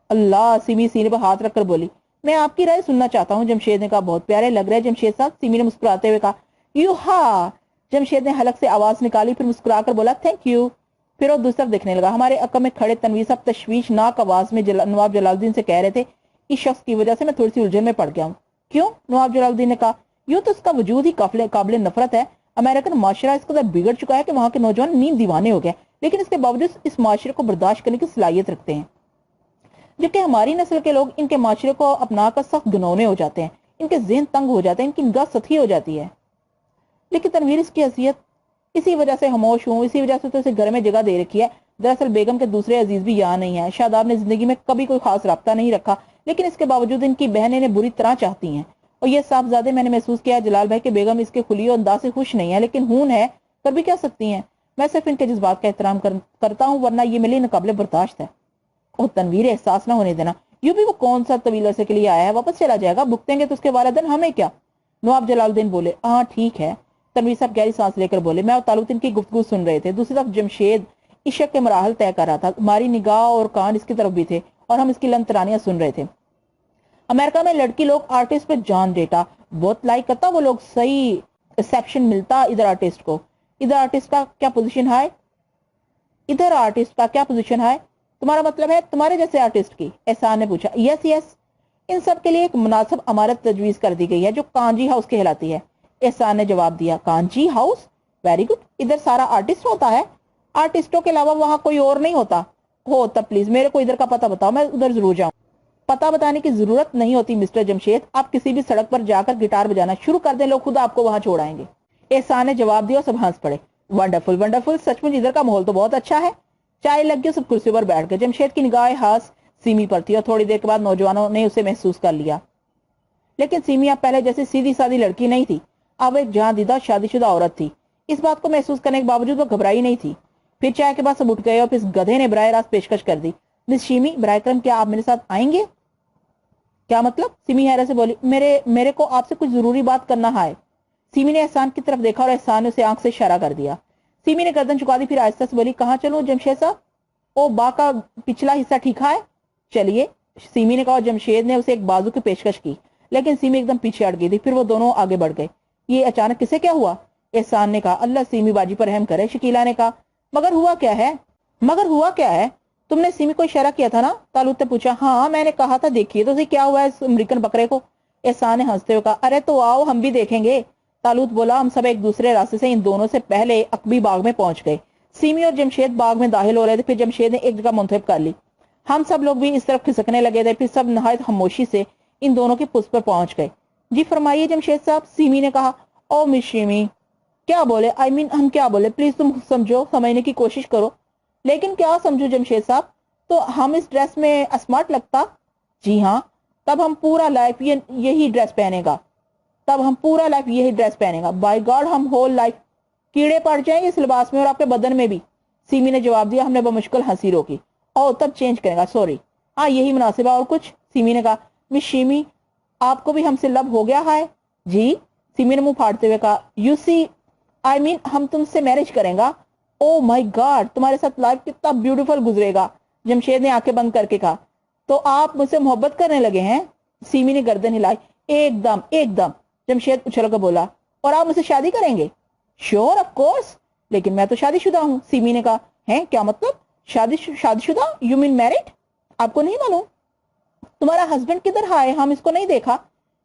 अल्लाह, सिमी सीने पर हाथ रखकर बोली। मैं आपकी राय सुनना चाहता हूँ। जमशेद ने कहा, बहुत प्यारे लग रहे हैं जमशेद साहब। सिमी ने मुस्कुराते हुए कहा, यू हा। जमशेद ने हलक से आवाज निकाली, फिर मुस्कुराकर बोला, थैंक यू। फिर वो दूसरी तरफ देखने लगा। हमारे अक्का में खड़े तनवीर साहब तशवीशनाक आवाज में नवाब जलालुद्दीन से कह रहे थे, इस शख्स की वजह से मैं थोड़ी सी उलझन में पड़ गया हूँ। क्यों? नवाब जलालुद्दीन ने कहा, यूं तो इसका वजूद ही काबिल नफरत है। अमेरिकन माशरा इस कदर बिगड़ चुका है कि वहां के नौजवान नींद दीवाने हो गए, लेकिन इसके बावजूद इस माशरे को बर्दाश्त करने की सलाहियत रखते हैं, जबकि हमारी नस्ल के लोग इनके माशरे को अपनाकर सख्त घिनौने हो जाते हैं, इनके ज़हन तंग हो जाते हैं, इनकी निगाह सतही हो जाती है। लेकिन तनवीर इसकी हैसियत, इसी वजह से खामोश हूँ, इसी वजह से तो इसे घर में जगह दे रखी है। दरअसल बेगम के दूसरे अजीज भी यहाँ नहीं है। शादाब ने जिंदगी में कभी कोई खास रब्ता नहीं रखा, लेकिन इसके बावजूद इनकी बहनें इन्हें बुरी तरह चाहती हैं। और ये साहबजादे, मैंने महसूस किया जलाल भाई के बेगम इसके खुली और अंदाज से खुश नहीं है, लेकिन हून है, कर भी क्या सकती हैं। मैं सिर्फ इनके जज्बात का एहतराम करता हूँ, वरना ये मेरे नाकाबिले बर्दाश्त है। और तनवीर, एहसास ना होने देना, यूं भी वो कौन सा तवील अरसे के लिए आया है, वापस चला जाएगा, भुगतेंगे तो उसके वालिदैन, हमें क्या। नवाब जलालुद्दीन बोले, हाँ ठीक है। तनवीर साहब गहरी सांस लेकर बोले, मैं और तालूत इनकी गुफ्तगू सुन रहे थे। दूसरी तरफ जमशेद इश्क के मराहल तय कर रहा था। हमारी निगाह और कान इसकी तरफ भी थे और हम इसकी लंतरानियां सुन रहे थे। अमेरिका में लड़की लोग आर्टिस्ट पे जान देता, बहुत लाइक करता वो लोग, सही रिसेप्शन मिलता इधर आर्टिस्ट को। इधर आर्टिस्ट का क्या पोजीशन है? इधर आर्टिस्ट का क्या पोजीशन है? तुम्हारा मतलब है तुम्हारे जैसे आर्टिस्ट की? एहसान ने पूछा। यस यस, इन सब के लिए एक मुनासिब इमारत तजवीज कर दी गई है जो कांजी हाउस कहलाती है। एहसान ने जवाब दिया, कांजी हाउस? Very good. इधर सारा आर्टिस्ट होता है? आर्टिस्टों के अलावा वहां कोई और नहीं होता? हो तब प्लीज मेरे को इधर का पता बताओ, मैं उधर जरूर जाऊं। पता बताने की जरूरत नहीं होती मिस्टर जमशेद, आप किसी भी सड़क पर जाकर गिटार बजाना शुरू कर दें, लोग खुद आपको वहां छोड़ आएंगे। एहसान ने जवाब दिया और सब हंस पड़े। वंडरफुल वंडरफुल, सचमुच इधर का माहौल तो बहुत अच्छा है। चाय लग गई, सब कुर्सी पर बैठ गए। जमशेद की निगाह हास सीमी पर थी और थोड़ी देर के बाद नौजवानों ने उसे महसूस कर लिया। लेकिन सीमी अब पहले जैसी सीधी सादी लड़की नहीं थी, अब एक जहां दीदा शादीशुदा औरत थी। इस बात को महसूस करने के बावजूद वो घबराई नहीं थी। फिर चाय के बाद सब उठ गए और फिर गधे ने बराह रास्त पेशकश कर दी, मिस शीमी बराह करम क्या आप मेरे साथ आएंगे? क्या मतलब? सिमी हैरत से बोली, मेरे को आपसे कुछ जरूरी बात करना है। सिमी ने एहसान की तरफ देखा और एहसान ने उसे आंख से इशारा कर दिया। सिमी ने गर्दन झुका दी, फिर आहिस्ता से बोली, कहाँ चलूं जमशेद साहब? ओ बा का पिछला हिस्सा ठीक है, चलिए। सिमी ने कहा। जमशेद ने उसे एक बाजू की पेशकश की, लेकिन सिमी एकदम पीछे हट गई थी। फिर वो दोनों आगे बढ़ गए। ये अचानक किसे क्या हुआ? एहसान ने कहा। अल्लाह सिमी बाजी पर रहम करे। शकीला ने कहा, मगर हुआ क्या है? मगर हुआ क्या है? तुमने सिमी को इशारा किया था ना? तालूत ने पूछा। हाँ मैंने कहा था देखिए तो उसे क्या हुआ है इस अमेरिकन बकरे को? एहसान ने हंसते हुए कहा, अरे तो आओ हम भी देखेंगे। तालूत बोला। हम सब एक दूसरे रास्ते से इन दोनों से पहले अकबी बाग में पहुंच गए। सिमी और जमशेद बाग में दाखिल हो रहे थे। फिर जमशेद ने एक जगह मुंतखब कर ली। हम सब लोग भी इस तरफ खिसकने लगे थे। फिर सब नहायत खामोशी से इन दोनों की पुष्प पर पहुंच गए। जी फरमाइए जमशेद साहब, सिमी ने कहा। ओ मिस सिमी, क्या बोले? आई मीन हम क्या बोले? प्लीज तुम समझो, समझने की कोशिश करो। लेकिन क्या समझू जमशेद साहब? तो हम इस ड्रेस में स्मार्ट लगता? जी हाँ। तब हम पूरा लाइफ यही ड्रेस पहनेगा। बाय गॉड, हम होल लाइफ कीड़े पड़ जाएंगे इस लिबास में और आपके बदन में भी। सिमी ने जवाब दिया। हमने बमुश्किल हंसी रोकी। ओ तब चेंज करेगा, सॉरी। हाँ यही मुनासिब है। और कुछ? सिमी ने कहा। मिस शिमी, आपको भी हमसे लब हो गया है? जी। सिमी ने मुंह फाड़ते हुए कहा। यू सी, आई मीन हम तुमसे मैरिज करेंगे। ओ माय गॉड, तुम्हारे साथ लाइफ कितना ब्यूटीफुल गुजरेगा। जमशेद ने आंखें बंद करके कहा। तो आप मुझसे मोहब्बत करने लगे हैं? सिमी ने गर्दन हिलाई। एकदम एकदम, जमशेद उछल कर बोला। और आप मुझसे शादी करेंगे? श्योर ऑफ कोर्स, लेकिन मैं तो शादीशुदा हूँ। सिमी ने कहा। है क्या मतलब? शादीशुदा? You mean married? आपको नहीं मालूम? तुम्हारा हस्बैंड किधर है? हम इसको नहीं देखा।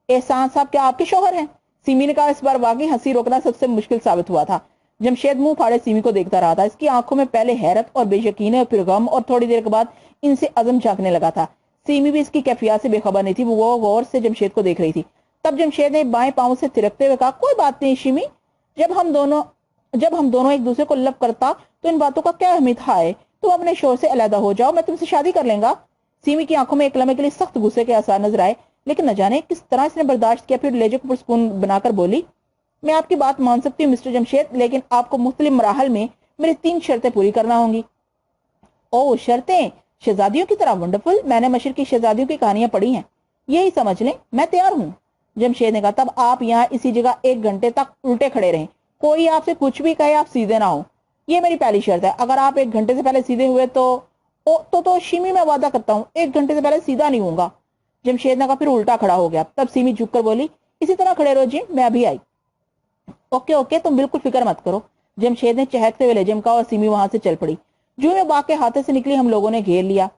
एहसान साहब क्या आपके शौहर हैं? सिमी ने कहा। इस बार वाकई हंसी रोकना सबसे मुश्किल साबित हुआ था। जमशेद मुंह फाड़े सिमी को देखता रहा था। इसकी आंखों में पहले हैरत और बेयकीनी, फिर गम, और थोड़ी देर के बाद इनसे अज़म झांकने लगा था। सिमी भी इसकी कैफियत से बेखबर नहीं थी। वो गौर से जमशेद को देख रही थी। तब जमशेद ने बाएं पांव से थिरकते हुए कहा, कोई बात नहीं शिमी, जब हम दोनों एक दूसरे को लब करता तो इन बातों का क्या अहमियत है? तुम अपने शोर से अलहदा हो जाओ, मैं तुमसे शादी कर लेंगा। सिमी की आंखों में एक लम्हे के लिए सख्त गुस्से के आसार नजर आए, लेकिन न जाने किस तरह इसने बर्दाश्त किया। फिर लेजे को पुरस्कून बनाकर बोली, मैं आपकी बात मान सकती हूँ मिस्टर जमशेद, लेकिन आपको मुख्तलिफ मराहल में मेरी 3 शर्तें पूरी करना होंगी। ओ शर्तें? शहजादियों की तरह? वंडरफुल, मैंने मशर की शहजादियों की कहानियां पढ़ी हैं, यही समझ लें, मैं तैयार हूँ। जमशेद ने कहा। तब आप यहाँ इसी जगह 1 घंटे तक उल्टे खड़े रहें। कोई आपसे कुछ भी कहे आप सीधे ना हो, ये मेरी पहली शर्त है। अगर आप 1 घंटे से पहले सीधे हुए तो ओ तो शिमी मैं वादा करता हूँ 1 घंटे से पहले सीधा नहीं होऊंगा। जमशेद ने कहा, फिर उल्टा खड़ा हो गया। तब सिमी झुक कर बोली, इसी तरह खड़े रहो जी, मैं अभी आई। ओके ओके, तुम बिल्कुल फिक्र मत करो। जमशेद ने चहकते हुए लेजम कहा और सिमी वहां से चल पड़ी। जो मैं बाग के हाथे से निकली हम लोगों ने घेर लिया।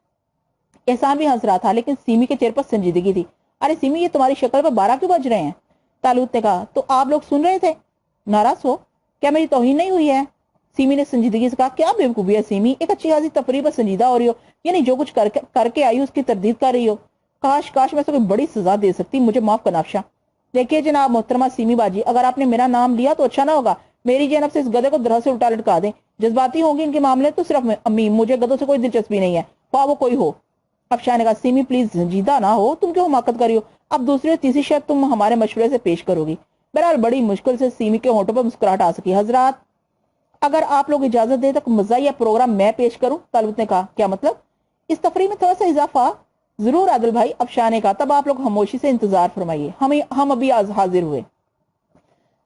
एहसान भी हंस रहा था, लेकिन सिमी के चेहरे पर संजीदगी थी। अरे सिमी, ये तुम्हारी शक्ल पर 12 क्यों बज रहे हैं? तालूत ने कहा, तो आप लोग सुन रहे थे? नाराज हो क्या? मेरी तौहीन नहीं हुई है? सिमी ने संजीदगी से कहा, क्या बेवकूफी है सिमी, एक अच्छी खासी तफरीह पर संजीदा हो रही हो, यानी जो कुछ करके आई हो उसकी तरदीद कर रही हो। काश काश मैं कोई बड़ी सजा दे सकती, मुझे माफ करना अफशा। देखिए जनाब मोहतरमा सिमी बाजी, अगर आपने मेरा नाम लिया तो अच्छा ना होगा। मेरी जनाब से इस गधे को दरह से उल्टा लटका दें। जज्बाती होंगी इनके मामले तो सिर्फ अम्मी, मुझे गधों से कोई दिलचस्पी नहीं है, ख्वाह वो कोई हो। अफशा ने कहा, सिमी प्लीज संजीदा ना हो, तुम क्यों हिमाकत करी हो? अब दूसरी और तीसरी शर्त तुम हमारे मशवरे से पेश करोगी। बहरहाल बड़ी मुश्किल से सिमी के होठों पर मुस्कुराहट आ सकी। हजरात, अगर आप लोग इजाजत दे तो मज़ाहिया प्रोग्राम मैं पेश करूं। तालूत ने कहा, क्या मतलब? इस तफरीह में थोड़ा सा इजाफा। जरूर आदिल भाई, अफशा ने कहा, तब आप लोग खामोशी से इंतजार फरमाइए, हम अभी हाजिर हुए।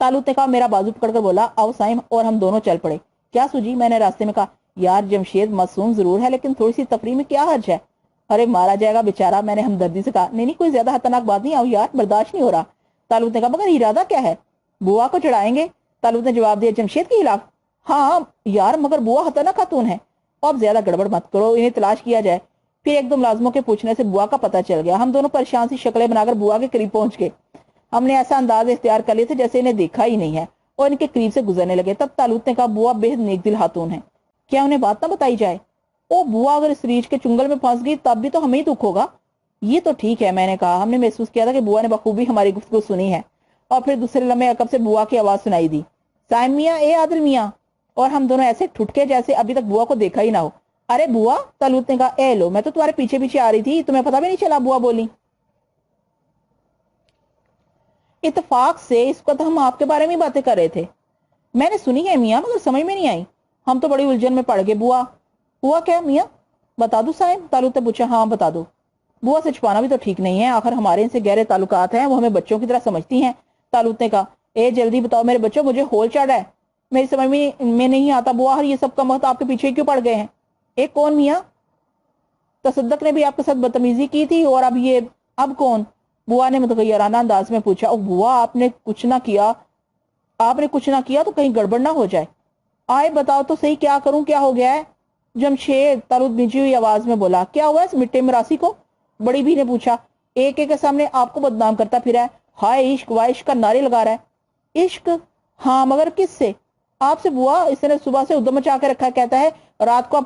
तालूत ने कहा, मेरा बाजू पकड़कर बोला, आओ साइम, और हम दोनों चल पड़े। क्या सूझी? मैंने रास्ते में कहा, यार जमशेद मासूम जरूर है, लेकिन थोड़ी सी तफरीह में क्या हर्ज है? अरे मारा जाएगा बेचारा, मैंने हमदर्दी से कहा। नहीं कोई ज्यादा खतरनाक बात नहीं, आओ यार, बर्दाश्त नहीं हो रहा। तालूत ने कहा, मगर इरादा क्या है? बुआ को चढ़ाएंगे। तालूत ने जवाब दिया, जमशेद के खिलाफ? हाँ यार, मगर बुआ खतरनाक खातून है। अब ज्यादा गड़बड़ मत करो, इन्हें तलाश किया जाए। फिर एक दो मुलाजमों के पूछने से बुआ का पता चल गया। हम दोनों परेशान सी शक्लें बनाकर बुआ के करीब पहुंच गए। हमने ऐसा अंदाज इख्तियार कर लिए थे जैसे इन्हें देखा ही नहीं है, और इनके करीब से गुजरने लगे। तब तालूत ने कहा, बुआ बेहद नेकदिल खातून है, क्या उन्हें बात ना बताई जाए? ओ बुआ अगर इस रीछ के चुंगल में फंस गई तब भी तो हमें ही दुख होगा। ये तो ठीक है, मैंने कहा। हमने महसूस किया था कि बुआ ने बखूबी हमारी गुफ्तगू सुनी है। और फिर दूसरे लम्हे अकब से बुआ की आवाज सुनाई दी, साइम मियाँ, ए आदिल मियाँ। और हम दोनों ऐसे ठुटके जैसे अभी तक बुआ को देखा ही ना हो। अरे बुआ, तालूत ने कहा, ए लो, मैं तो तुम्हारे पीछे पीछे आ रही थी, तुम्हें पता भी नहीं चला? बुआ बोली। इत्तेफाक से इस वक्त हम आपके बारे में बातें कर रहे थे। मैंने सुनी है मियाँ, मगर समझ में नहीं आई। हम तो बड़ी उलझन में पड़ गए। बुआ हुआ क्या मियाँ? बता दो साहब, तालूत ने पूछा। हाँ बता दो। बुआ से छुपाना भी तो ठीक नहीं है, आखिर हमारे इनसे गहरे ताल्लुकात हैं, वो हमें बच्चों की तरह समझती हैं। तालूत ने कहा, ए जल्दी बताओ मेरे बच्चों, मुझे होल चढ़ रहा है, मेरी समझ में नहीं आता। बुआ ये सब का मत आपके पीछे क्यों पड़ गए हैं? एक कौन मियाँ? तसद्दक ने भी आपके साथ बदतमीजी की थी, और अब कौन? बुआ ने मुतगय्यराना अंदाज में पूछा। ओ बुआ, आपने कुछ ना किया तो कहीं गड़बड़ ना हो जाए। आए बताओ तो सही, क्या करूं, क्या हो गया है? जमशेद, तालूत भिजी हुई आवाज में बोला। क्या हुआ इस मिट्टे मरासी को? बड़ी भी ने पूछा। एक के सामने आपको बदनाम करता फिरा है, हाय इश्क वाह इश्क का नारे लगा रहा है। इश्क? हाँ, मगर किससे? आपसे बुआ, इसने सुबह से उद्दम मचा के रखा है, कहता है रात को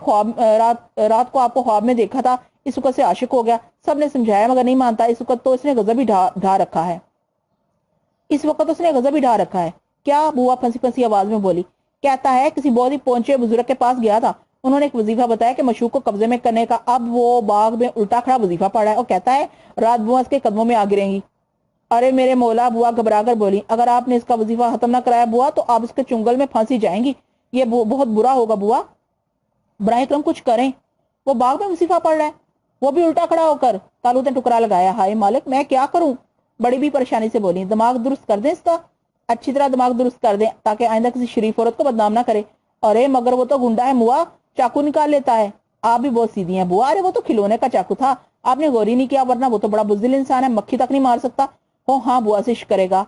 आपको ख्वाब में देखा था, इस वक्त से आशिक हो गया। सबने समझाया मगर नहीं मानता। इस वक्त तो इसने गजब ही ढा रखा है। क्या? बुआ फंसी फंसी आवाज में बोली। कहता है किसी बहुत ही पहुंचे बुजुर्ग के पास गया था, उन्होंने एक वजीफा बताया कि मशूक को कब्जे में करने का। अब वो बाग में उल्टा खड़ा वजीफा पड़ा है और कहता है रात बुआ इसके कदमों में आ गिरेंगी। अरे मेरे मौला, बुआ घबरा कर बोली, अगर आपने इसका वजीफा खत्म ना कराया बुआ तो आप इसके चुंगल में फांसी जाएंगी, ये बहुत बुरा होगा बुआ, बराए करम कुछ करें। वो बाग में वजीफा पड़ रहा है, वो भी उल्टा खड़ा होकर। तालूत ने टुकड़ा लगाया। हाय मालिक, मैं क्या करूं? बड़ी भी परेशानी से बोली। दिमाग दुरुस्त कर दें इसका, अच्छी तरह दिमाग दुरुस्त कर दें, ताकि आइंदा किसी शरीफ औरत को बदनाम ना करे। अरे मगर वो तो गुंडा है मुआ, चाकू निकाल लेता है। आप भी बहुत सीधी हैं बुआ। अरे वो तो खिलौने का चाकू था, आपने गौर ही नहीं किया, वरना वो तो बड़ा बुज़दिल इंसान है, मक्खी तक नहीं मार सकता। हो हाँ, बुआ से इश्क करेगा।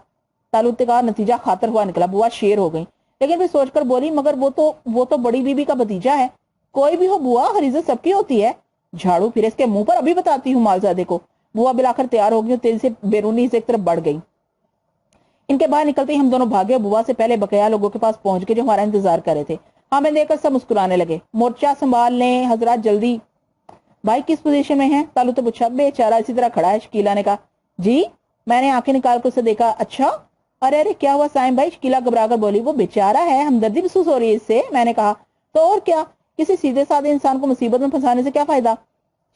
तालूत ने कहा। नतीजा खातर हुआ निकला। बुआ शेर हो गई, लेकिन फिर सोचकर बोली, मगर वो तो बड़ी बीबी का भतीजा है। कोई भी हो बुआ, हर इज्जत सबकी होती है। झाड़ू फिर इसके मुंह पर, अभी बताती हूँ मालजादे को। बुआ बिलाकर तैयार हो गई और तेजी से बैरूनी हिस्से की तरफ बढ़ गई। इनके बाहर निकलते ही हम दोनों भागे। बुआ से पहले बकाया लोगों के पास पहुंच गए जो हमारा इंतजार कर रहे थे। हमें देखकर सब मुस्कुराने लगे। मोर्चा संभाल लें हजरात, जल्दी। भाई किस पोजीशन में है? तालूत ने पूछा। बेचारा इसी तरह खड़ा है। शकीला ने कहा। जी? मैंने आंखें निकाल कर उसे देखा। अच्छा, अरे क्या हुआ साइम भाई? शकीला घबरा कर बोली। वो बेचारा है, हमदर्दी महसूस हो रही है इससे। मैंने कहा। तो और क्या, किसी सीधे साधे इंसान को मुसीबत में फंसाने से क्या फायदा?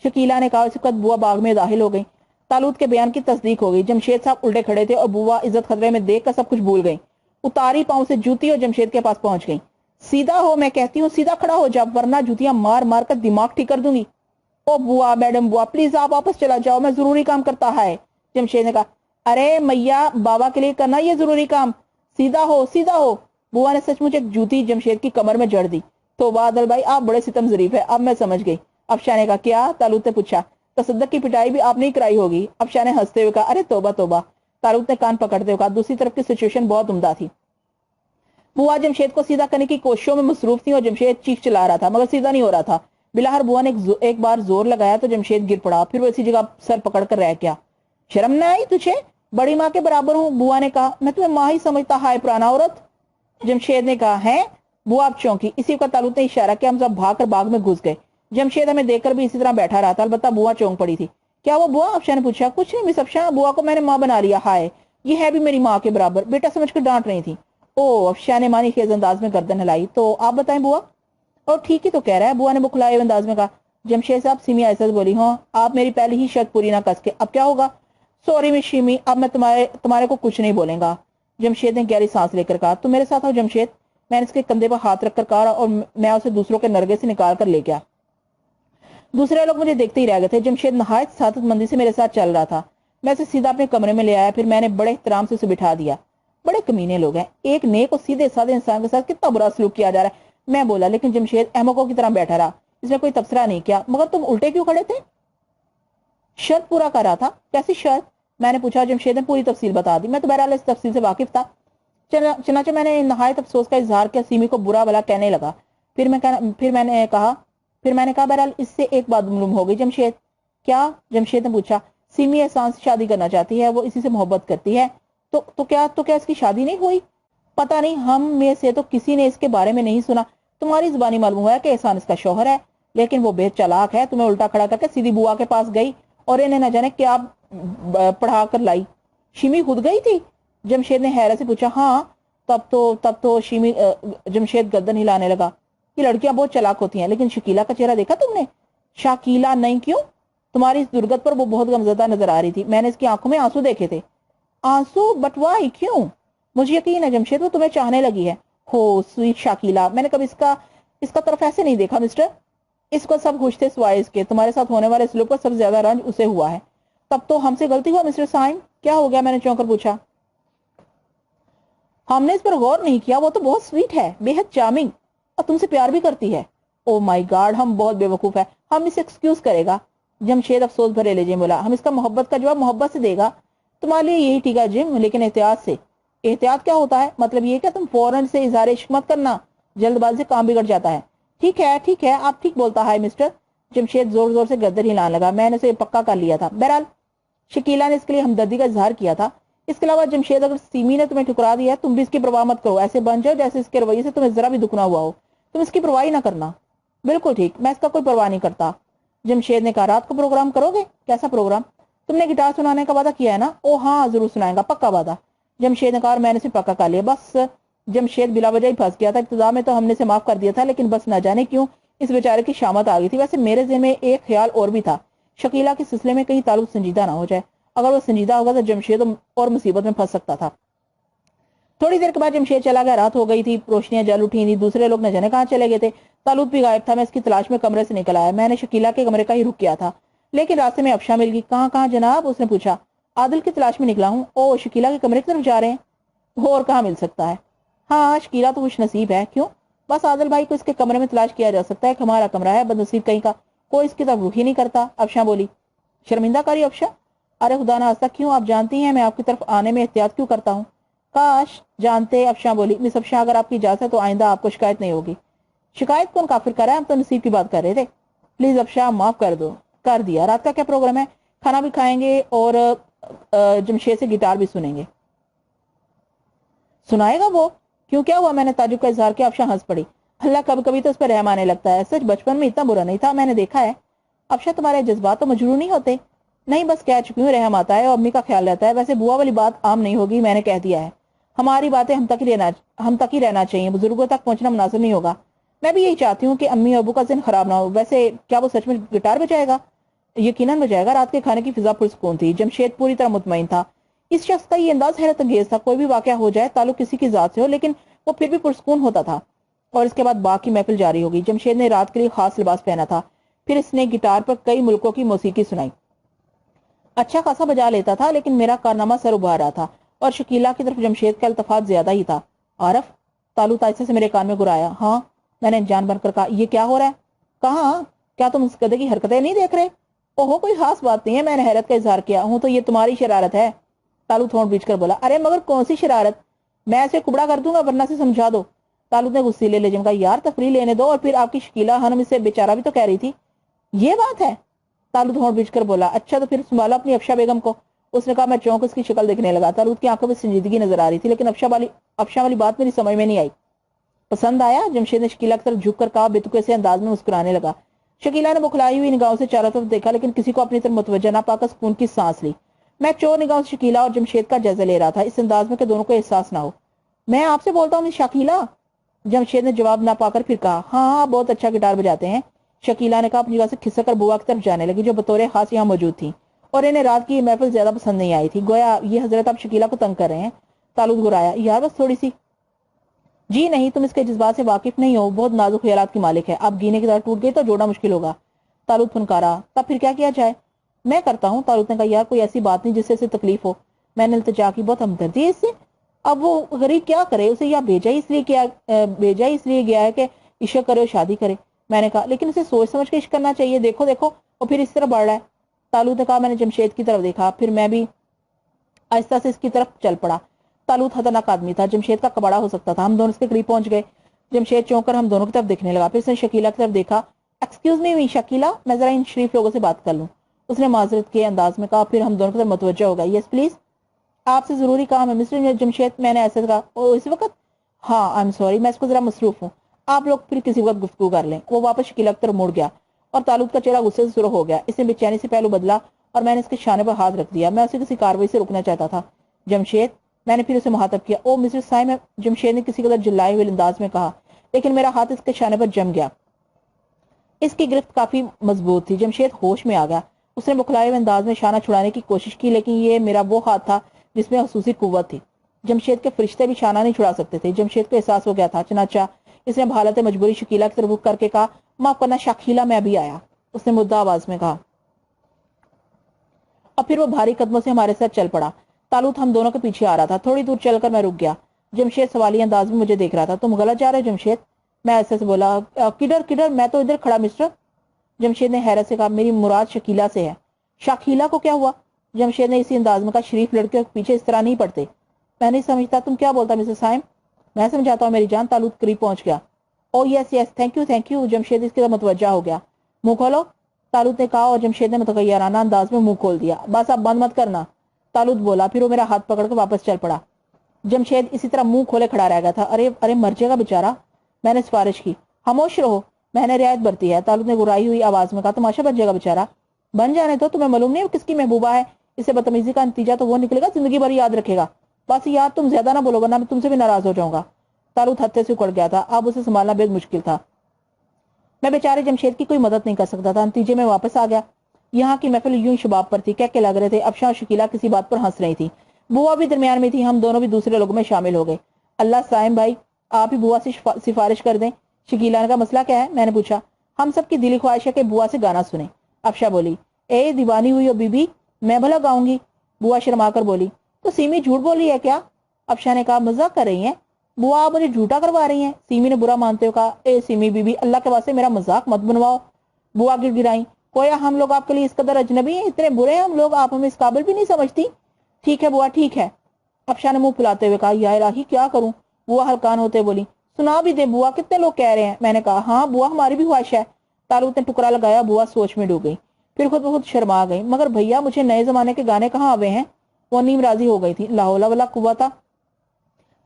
शकीला ने कहा। इस वक्त बुआ बाग में दाखिल हो गई। तालूत के बयान की तस्दीक हो गई। जमशेद साहब उल्टे खड़े थे और बुआ इज्जत खतरे में देखकर सब कुछ भूल गई। उतारी पांव से जूती और जमशेद के पास पहुंच गई। सीधा हो, मैं कहती हूँ सीधा खड़ा हो जा, वरना जूतियां मार मार कर दिमाग ठीक कर दूंगी। ओ बुआ, मैडम बुआ, प्लीज आप वापस चला जाओ, मैं जरूरी काम करता है। जमशेद ने कहा। अरे मैया, बाबा के लिए करना ये जरूरी काम, सीधा हो सीधा हो। बुआ ने सचमुच एक जूती जमशेद की कमर में जड़ दी। तो बादल भाई, आप बड़े सितम जरीफ है, अब मैं समझ गई। افشا نے کہا کیا؟ तालूत ने पूछा। तसद्दुक की पिटाई भी आपने ही कराई होगी। افشا ने हंसते हुए कहा अरे तौबा तौबा। तालूत ने कान पकड़ते हुए कहा दूसरी तरफ की सिचुएशन बहुत उम्दा थी। बुआ जमशेद को सीधा करने की कोशिशों में मसरूफ थी और जमशेद चीख चिल्ला रहा था मगर सीधा नहीं हो रहा था। बिलाहर बुआ ने एक बार जोर लगाया तो जमशेद गिर पड़ा, फिर वो इसी जगह सर पकड़ कर रह गया। शर्म न आई तुझे? बड़ी माँ के बराबर हूँ, बुआ ने कहा। मैं तुम्हें माँ ही समझता, हाय पुराना औरत। जमशेद ने कहा है? बुआ अब चौंकी। इसी का तालूत ने इशारा किया, हम सब भाग कर बाग में घुस गए। जमशेद हमें देखकर भी इसी तरह बैठा रहा था, अलबत्ता बुआ चौंक पड़ी थी। क्या वो बुआ? अफशा ने पूछा। कुछ नहीं मिस अफशा, बुआ को मैंने माँ बना लिया। हाय, ये है भी मेरी माँ के बराबर, बेटा समझकर डांट रही थी। ओ, अफशा ने मानी खेज अंदाज में गर्दन हिलाई। तो आप बताएं बुआ। और ठीक ही तो कह रहा है, बुआ ने बुखलाए हुए अंदाज में कहा। जमशेद साहब, सिमी ऐसा बोली। हाँ, आप मेरी पहली ही शर्त पूरी ना कस के, अब क्या होगा? सॉरी मिस शिमी, अब मैं तुम्हारे को कुछ नहीं बोलेगा। जमशेद ने गहरी सांस लेकर कहा। तुम मेरे साथ हो जमशेद? मैंने इसके कंधे पर हाथ रखकर कहा और मैं उसे दूसरों के नरगे से निकाल कर ले गया। दूसरे लोग मुझे देखते ही रह गए थे। जमशेद नहायत सादतमंदी से मेरे साथ चल रहा था। मैं उसे सीधा अपने कमरे में ले आया, फिर मैंने बड़े एहतराम से उसे बिठा दिया। बड़े कमीने लोग हैं, एक नेक और सीधे साधे इंसान के साथ कितना बुरा सलूक किया जा रहा है, मैं बोला। लेकिन जमशेद अहमकों की तरह बैठा रहा, इसने कोई तबसरा नहीं किया। मगर तुम उल्टे क्यों खड़े थे? शर्त पूरा कर रहा था। कैसी शर्त? मैंने पूछा। जमशेद ने पूरी तफसील बता दी। मैं तो बहरहाल इस तफसील से वाकिफ था। चनाचे मैंने नहायत अफसोस का इजहार किया, सीमी को बुरा भला कहने लगा। फिर मैंने कहा बहरहाल इससे एक बात मालूम हो गई जमशेद। क्या? जमशेद ने पूछा। सीमी एहसान से शादी करना चाहती है, वो इसी से मोहब्बत करती है। तो क्या इसकी शादी नहीं हुई? पता नहीं, हम में से तो किसी ने इसके बारे में नहीं सुना। तुम्हारी जुबानी मालूम हुआ है कि एहसान इसका शौहर है, लेकिन वो बेहद चालाक है। तुम्हें उल्टा खड़ा करके सीधी बुआ के पास गई और इन्हें न जाने क्या पढ़ा कर लाई। शिमी खुद गई थी? जमशेद ने हैरत से पूछा। हाँ, तब तो शिमी। जमशेद गर्दन हिलाने लगा। ये लड़कियां बहुत चालाक होती हैं, लेकिन शकीला का चेहरा देखा तुमने? शाकीला नहीं, क्यों? तुम्हारी इस दुर्गत पर वो बहुत गमजदा नजर आ रही थी। मैंने इसकी आंखों में आंसू देखे थे। आंसू? बट वाई, क्यों? मुझे यकीन है जमशेद वो तुम्हें चाहने लगी है। हो स्वीट शाकीला, मैंने कभी इसका तरफ ऐसे नहीं देखा मिस्टर। इसको सब खुश थे सिवाय इसके। तुम्हारे साथ होने वाले सलूक पर सबसे ज्यादा रंज उसे हुआ है। तब तो हमसे गलती हुआ मिस्टर साइम। क्या हो गया? मैंने चौंक कर पूछा। हमने इस पर गौर नहीं किया, वो तो बहुत स्वीट है, बेहद चार्मिंग, और तुमसे प्यार भी करती है। ओ माय गॉड, हम बहुत बेवकूफ है, हम इसे एक्सक्यूज करेगा। जमशेद अफसोस भरे लहजे बोला। हम इसका मोहब्बत का जवाब मोहब्बत से देगा। तुम्हारे लिए यही ठीक है जिम, लेकिन एहतियात से। एहतियात क्या होता है? मतलब ये कि तुम फौरन से इजहार इश्क मत करना, जल्दबाजी से काम बिगड़ जाता है। ठीक है, आप ठीक बोलता है मिस्टर। जमशेद जोर जोर से गर्दन हिलाने लगा। मैंने उसे पक्का कर लिया था। बहरहाल शकीला ने इसके लिए हमदर्दी का इजहार किया था। इसके अलावा जमशेद, अगर सीमी ने तुम्हें ठुकरा दिया है, तुम भी इसकी परवाह मत करो। ऐसे बन जाओ जैसे इसके रवैये से तुम्हें जरा भी दुख ना हुआ हो। तुम इसकी परवाह ही ना करना। बिल्कुल ठीक, मैं इसका कोई परवाह नहीं करता। जमशेद ने कहा। रात को प्रोग्राम करोगे? कैसा प्रोग्राम? तुमने गिटार सुनाने का वादा किया है ना? ओ हाँ, जरूर सुनाएगा, पक्का वादा। जमशेद ने कहा। और मैंने इसे पक्का कर लिया। बस जमशेद बिला वजह ही फंस गया था। इब्तिदा में तो हमने इसे माफ कर दिया था, लेकिन बस न जाने क्यों इस बेचारे की शामत आ गई थी। वैसे मेरे ज़हन में एक ख्याल और भी था, शकीला के सिलसिले में कहीं ताल्लुक संजीदा ना हो जाए। अगर वो संजीदा होगा तो जमशेद और मुसीबत में फंस सकता था। थोड़ी देर के बाद जमशेद चला गया। रात हो गई थी, रोशनियां जल उठी थी। दूसरे लोग न जाने कहाँ चले गए थे। तालूत भी गायब था। मैं इसकी तलाश में कमरे से निकल आया। मैंने शकीला के कमरे का ही रुक किया था, लेकिन रास्ते में अफशा मिल गई। कहाँ जनाब? उसने पूछा। आदिल की तलाश में निकला हूँ। ओ, शकीला के कमरे की तरफ जा रहे हैं? और कहाँ मिल सकता है? हाँ, शकीला तो खुश नसीब है। क्यों? बस आदिल भाई को इसके कमरे में तलाश किया जा सकता है। हमारा कमरा है, बदनसीब कहीं का, कोई इसकी तरफ रुख ही नहीं करता। अफशा बोली। शर्मिंदा करी अफशा? अरे खुदा ना आस्ता, क्यों? आप जानती हैं मैं आपकी तरफ आने में एहतियात क्यों करता हूँ। काश जानते। अफशा बोली। मिस अफशा, अगर आपकी इजाजत है तो आइंदा आपको शिकायत नहीं होगी। शिकायत कौन काफिर कर रहा है? हम तो नसीब की बात कर रहे थे। प्लीज अफशा, माफ कर दो। कर दिया। रात का क्या प्रोग्राम है? खाना भी खाएंगे और जमशेद से गिटार भी सुनेंगे। सुनाएगा वो? क्यों, क्या हुआ? मैंने ताजुब का इजहार किया। अफशा हंस पड़ी। अल्लाह, कभी कभी तो उस पर रहम आने लगता है। सच बचपन में इतना बुरा नहीं था, मैंने देखा है। अफशा, तुम्हारे जज्बात तो मजरूर नहीं होते? नहीं, बस कह चुकी हूँ, रहम आता है और अम्मी का ख्याल रहता है। वैसे बुआ वाली बात आम नहीं होगी, मैंने कह दिया है। हमारी बातें हम तक ही रहना चाहिए, बुजुर्गों तक पहुंचना मुनासिब नहीं होगा। मैं भी यही चाहती हूँ कि अम्मी और अबू का दिन खराब ना हो। वैसे क्या वो सच में गिटार बजाएगा? यकीनन बजाएगा। रात के खाने की फिजा पुरसकून थी। जमशेद पूरी तरह मुतमईन था। इस शख्स का ये अंदाज हैरत अंगेज था। कोई भी वाकया हो जाए, ताल्लुक किसी की जात से हो, लेकिन वो फिर भी पुरसकून होता था। और इसके बाद बाग की महफिल जारी होगी। जमशेद ने रात के लिए खास लिबास पहना था। फिर इसने गिटार पर कई मुल्कों की मौसीकी सुनाई। अच्छा खासा बजा लेता था, लेकिन मेरा कारनामा सर उभार रहा था और शकीला की तरफ जमशेद का इल्तफात ज्यादा ही था। आरफ? तालूत आयसे से मेरे कान में गुराया। हाँ, मैंने जान बनकर कहा। ये क्या हो रहा है? कहाँ? क्या तुम उस गधे की हरकतें नहीं देख रहे? ओहो कोई खास बात नहीं है, मैंने हैरत का इजहार किया हूँ, तो ये तुम्हारी शरारत है। तालूत होंठ बीच कर बोला, अरे मगर कौन सी शरारत, मैं ऐसे कुबड़ा कर दूंगा वरना से समझा दो। तालूत ने गुस्सीले लहजे में कहा, यार तफरीह लेने दो, और फिर आपकी शकीला खानम इससे बेचारा भी तो कह रही थी। ये बात है? तालूत होंठ बीच कर बोला, अच्छा तो फिर संभालो अपनी अफशा बेगम को। उसने कहा। मैं चौंक उसकी शक्ल देखने लगा। तालूत की आंखों में संजीदगी नजर आ रही थी, लेकिन अफशा वाली बात मेरी समझ में नहीं आई। पसंद आया? जमशेद ने शकीला की तरफ झुक कर कहा, बेतुके से अंदाज में मुस्कुराने लगा। शकीला ने बुखलाई हुई निगाहों से चारों तरफ देखा, लेकिन किसी को अपनी तरफ मुतवज्जा ना पाकर सुकून की सांस ली। मैं चोर निगाहों से शकीला और जमशेद का जायजा ले रहा था, इस अंदाज में कि दोनों को एहसास ना हो। मैं आपसे बोलता हूँ शकीला, जमशेद ने जवाब ना पाकर फिर कहा। हाँ आप बहुत अच्छा गिटार बजाते हैं, शकीला ने कहा अपनी जगह से खिसक कर बुआ की तरफ जाने लगी, जो बतौर खास यहाँ मौजूद थी, और इन्हें रात की ये महफिल ज्यादा पसंद नहीं आई थी। गोया ये हजरत आप शकीला को तंग कर रहे हैं। तालूत घुराया, यार बस थोड़ी सी। जी नहीं, तुम इसके जज्बात से वाकिफ नहीं हो, बहुत नाजुक ख्यालात की मालिक है, अब गीने की तरह टूट गई तो जोड़ना मुश्किल होगा। तालूत फनकारा, तब फिर क्या किया जाए? मैं करता हूँ। तालूत ने कहा, यार कोई ऐसी बात नहीं जिससे इसे तकलीफ हो। मैंने इल्तिजा की, बहुत हमदर्दी है इससे, अब वो गरीब क्या करे, उसे या भेजा ही इसलिए गया है कि इश्क करे और शादी करे। मैंने कहा, लेकिन उसे सोच समझ के इश्क करना चाहिए, देखो देखो और फिर इस तरह बढ़ रहा है। तालूत ने कहा, मैंने जमशेद की तरफ देखा, फिर मैं भी आहिस्ता से इसकी तरफ चल पड़ा। तालूत खतरनाक आदमी था, जमशेद का कबाड़ा हो सकता था। हम दोनों इसके करीब पहुंच गए। जमशेद चौंक कर हम दोनों की तरफ देखने लगा, फिर उसने शकीला की तरफ देखा। एक्सक्यूज मी शकीला, मैं जरा इन शरीफ लोगों से बात कर लूं, उसने माजरत के अंदाज में कहा। फिर हम दोनों की तरफ मुतवज्जा हो गया। यस प्लीज, आपसे जरूरी काम है मिस्टर जमशेद। मैंने ऐसे कहा। इस वक्त? हाँ आई एम सॉरी, मैं इसको जरा मसरूफ हूँ, आप लोग फिर किसी वक्त गुफ्तगू कर लें। वो वापस शकीला की तरफ मुड़ गया और तालूत का चेहरा गुस्से से सुर्ख हो गया। इसने बेचैनी से पहलू बदला और मैंने इसके शाने पर हाथ रख दिया। मैं उसे किसी कार्रवाई से रोकना चाहता था। जमशेद, मैंने फिर उसे मुहातब किया। ओ मिस्टर साइम, जमशेद ने किसी कदर चिल्लाए हुए अंदाज में कहा, लेकिन मेरा हाथ इसके शाने पर जम गया। इसकी गिरफ्त काफी मजबूत थी। जमशेद होश में आ गया। उसने बुखलाए हुए अंदाज में शाना छुड़ाने की कोशिश की, लेकिन ये मेरा वो हाथ था जिसमें खसूसी कुव्वत थी। जमशेद के फरिश्ते भी शाना नहीं छुड़ा सकते थे। जमशेद को एहसास हो गया था। चनाचा इसने हालत मजबूरी शकीला की तरफ रुख करके कहा, माफ करना शकीला, मैं अभी आया, उसने मुद्दा आवाज में कहा, और फिर वो भारी कदमों से हमारे साथ चल पड़ा। तालूत हम दोनों के पीछे आ रहा था। थोड़ी दूर चलकर मैं रुक गया। जमशेद सवाली अंदाज में मुझे देख रहा था। तुम गलत जा रहे हो जमशेद? मैं ऐसे से बोला। किधर किधर? मैं तो इधर खड़ा मिस्टर। जमशेद ने हैरत से कहा, मेरी मुराद शकीला से है। शकीला को क्या हुआ? जमशेद ने इसी अंदाज में कहा, शरीफ लड़कियों के पीछे इस तरह नहीं पड़ते। मैं नहीं समझता तुम क्या बोलता मिस्टर साइम? मैं समझाता हूँ मेरी जान। तालूत करीब पहुंच गया। ओ yes yes, thank you. Jamshed इसकी तरफ मुतवज्जा हो गया। मुंह खोलो, तालूत ने कहा, और जमशेद ने मुतगय्यराना अंदाज में मुंह खोल दिया। बस अब बंद मत करना, तालूत बोला। फिर वो मेरा हाथ पकड़ कर वापस चल पड़ा। जमशेद इसी तरह मुंह खोले खड़ा रह गया था। अरे अरे मर जाएगा बेचारा, मैंने सिफारिश की। खामोश रहो, मैंने रियायत बरती है, तालूत ने गुराई हुई आवाज में कहा। तमाशा बन जाएगा बेचारा, बन जाने दो, तुम्हें मालूम नहीं किसकी महबूबा है। इसे बदतमीजी का नतीजा तो वो निकलेगा, जिंदगी भर याद रखेगा। बस यार तुम ज्यादा ना बोलोगे ना, मैं तुमसे भी नाराज हो जाऊंगा। तालूत हत्थे से उकड़ गया था। अब उसे संभालना बेहद मुश्किल था। मैं बेचारे जमशेद की कोई मदद नहीं कर सकता था। नतीजे में वापस आ गया। यहाँ की महफिल यूं शबाब पर थी, क्या क्या लग रहे थे। अफशा और शकीला किसी बात पर हंस रही थी। बुआ भी दरमियान में थी। हम दोनों भी दूसरे लोगों में शामिल हो गए। अल्लाह साइम भाई, आप ही बुआ से सिफारिश कर दें। शकीला ने कहा, मसला क्या है? मैंने पूछा। हम सब की दिली ख्वाहिश है कि बुआ से गाना सुने। अफशा बोली, ए दीवानी हुई हो बीबी, मैं भला गाऊंगी। बुआ शर्मा कर बोली, तो सीमी झूठ बोल रही है क्या? अफशा ने कहा, मजाक कर रही है बुआ, आप मुझे झूठा करवा रही हैं। सीमी ने बुरा मानते हुए कहा, ए सीमी बीबी, अल्लाह के वास्ते मेरा मजाक मत बनवाओ। बुआ गिड़गिड़ाई, कोया हम लोग आपके लिए इस कदर अजनबी हैं, इतने बुरे हैं हम लोग, आप हमें इस काबिल भी नहीं समझती। ठीक है बुआ, ठीक है। अफशा ने मुंह फुलाते हुए कहा, या इलाही क्या करूं? बुआ हल्कान होते बोली, सुना भी दे बुआ, कितने लोग कह रहे हैं। मैंने कहा, हाँ बुआ हमारी भी ख्वाहिश है। तालूत ने टुकड़ा लगाया। बुआ सोच में डूब गई, फिर खुद बहुत शर्मा गई। मगर भैया मुझे नए जमाने के गाने कहाँ आवे हैं? वो नीम राजी हो गई थी। ला हौला वला कुव्वता,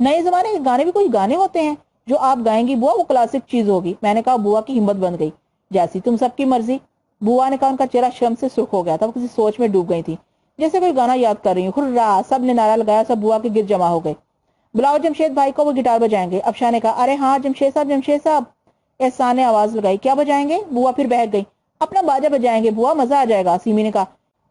नए जमाने के गाने भी कोई गाने होते हैं जो आप गाएंगी बुआ? वो क्लासिक चीज होगी। मैंने कहा। बुआ की हिम्मत बन गई। जैसी तुम सबकी मर्जी। बुआ ने कहा। उनका चेहरा शर्म से सुर्ख हो गया था। वो किसी सोच में डूब गई थी, जैसे कोई गाना याद कर रही हूँ। हुर्रा, सब ने नारा लगाया। सब बुआ के गिर जमा हो गए। बुलाओ जमशेद भाई को, वो गिटार बजाएंगे। अफशा ने कहा। अरे हाँ जमशेद साहब, जमशेद साहब। एहसान ने आवाज लगाई। क्या बजाएंगे? बुआ फिर बहक गई। अपना बाजा बजाएंगे बुआ, मजा आ जाएगा। सीमी ने कहा,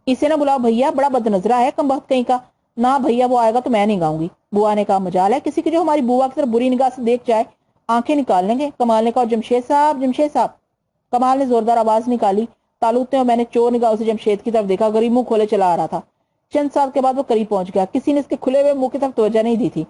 इसे ना बुलाओ भैया, बड़ा बदनजरा है कमबख्त कहीं का। ना भैया, वो आएगा तो मैं नहीं गाऊंगी। बुआ ने कहा, मजाल है किसी की जो हमारी बुआ की तरफ बुरी निगाह से देख जाए, आंखें निकाल लेंगे। कमाल ने कहा, जमशेद साहब, जमशेद साहब। कमाल ने जोरदार आवाज निकाली। तालूत ने और मैंने चोर निगाह से जमशेद की तरफ देखा। गरीब मुंह खोले चला आ रहा था। चंद साल के बाद वो करीब पहुंच गया। किसी ने इसके खुले हुए मुंह की तरफ तवज्जो नहीं दी थी।